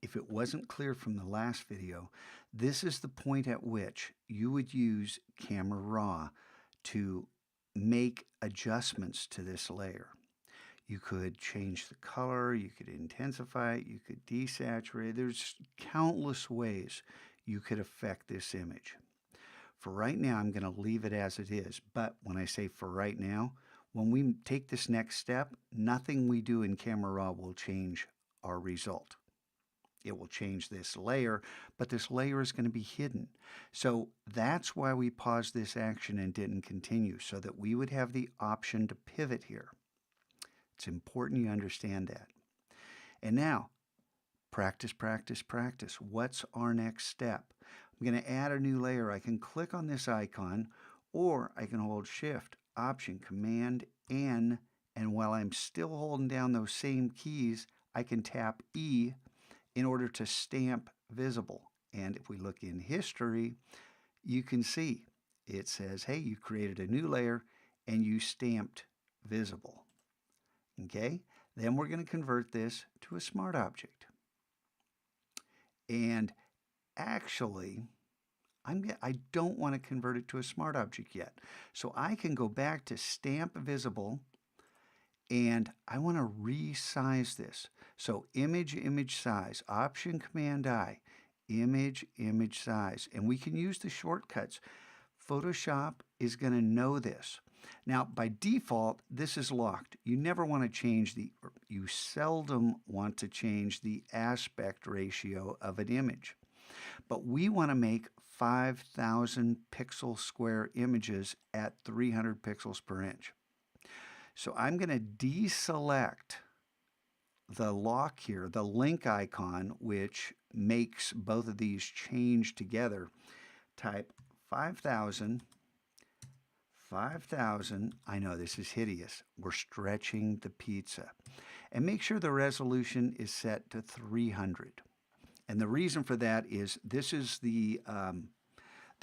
if it wasn't clear from the last video, this is the point at which you would use Camera Raw to make adjustments to this layer. You could change the color, you could intensify it, you could desaturate. There's countless ways you could affect this image. For right now, I'm going to leave it as it is. But when I say for right now, when we take this next step, nothing we do in Camera Raw will change our result. It will change this layer, but this layer is going to be hidden. So that's why we paused this action and didn't continue, so that we would have the option to pivot here. It's important you understand that. And now, practice, practice, practice. What's our next step? I'm going to add a new layer. I can click on this icon, or I can hold Shift, Option, Command, N, and while I'm still holding down those same keys, I can tap E in order to stamp visible. And if we look in history, you can see it says, hey, you created a new layer and you stamped visible. Okay, then we're going to convert this to a smart object. And actually, I don't want to convert it to a smart object yet. So I can go back to Stamp Visible, and I want to resize this. So Image, Image Size, Option Command I, Image, Image Size. And we can use the shortcuts. Photoshop is going to know this. Now, by default, this is locked. You never want to change you seldom want to change the aspect ratio of an image. But we want to make 5,000 pixel square images at 300 pixels per inch. So I'm going to deselect the lock here, the link icon, which makes both of these change together. Type 5,000. 5,000, I know this is hideous. We're stretching the pizza. And make sure the resolution is set to 300. And the reason for that is this is the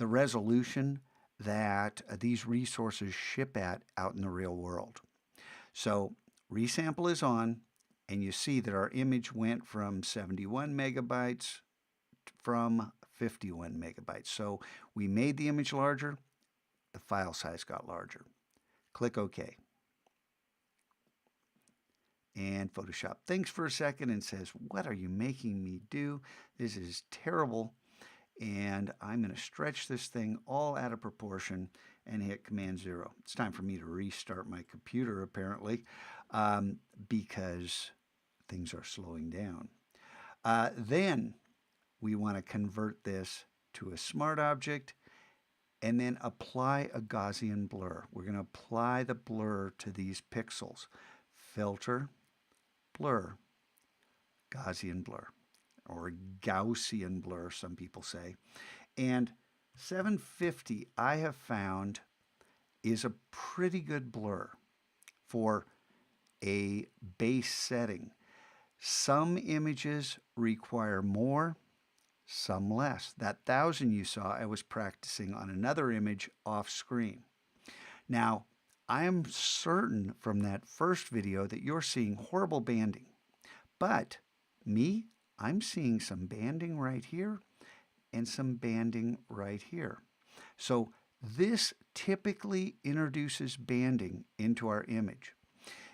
resolution that these resources ship at out in the real world. So resample is on, and you see that our image went from 71 megabytes from 51 megabytes. So we made the image larger. The file size got larger. Click OK. And Photoshop thinks for a second and says, what are you making me do? This is terrible. And I'm going to stretch this thing all out of proportion and hit Command 0. It's time for me to restart my computer, apparently, because things are slowing down. Then we want to convert this to a smart object, and then apply a Gaussian blur. We're going to apply the blur to these pixels. Filter, blur, Gaussian blur, or Gaussian blur, some people say. And 750, I have found, is a pretty good blur for a base setting. Some images require more, some less. That 1,000 you saw, I was practicing on another image off screen. Now, I am certain from that first video that you're seeing horrible banding. But me, I'm seeing some banding right here and some banding right here. So this typically introduces banding into our image.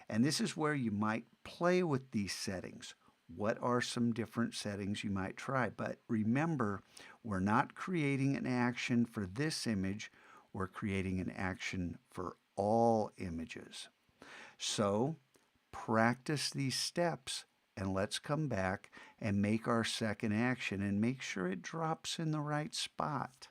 And this is where you might play with these settings. What are some different settings you might try? But remember, we're not creating an action for this image. We're creating an action for all images. So practice these steps, and let's come back and make our second action and make sure it drops in the right spot.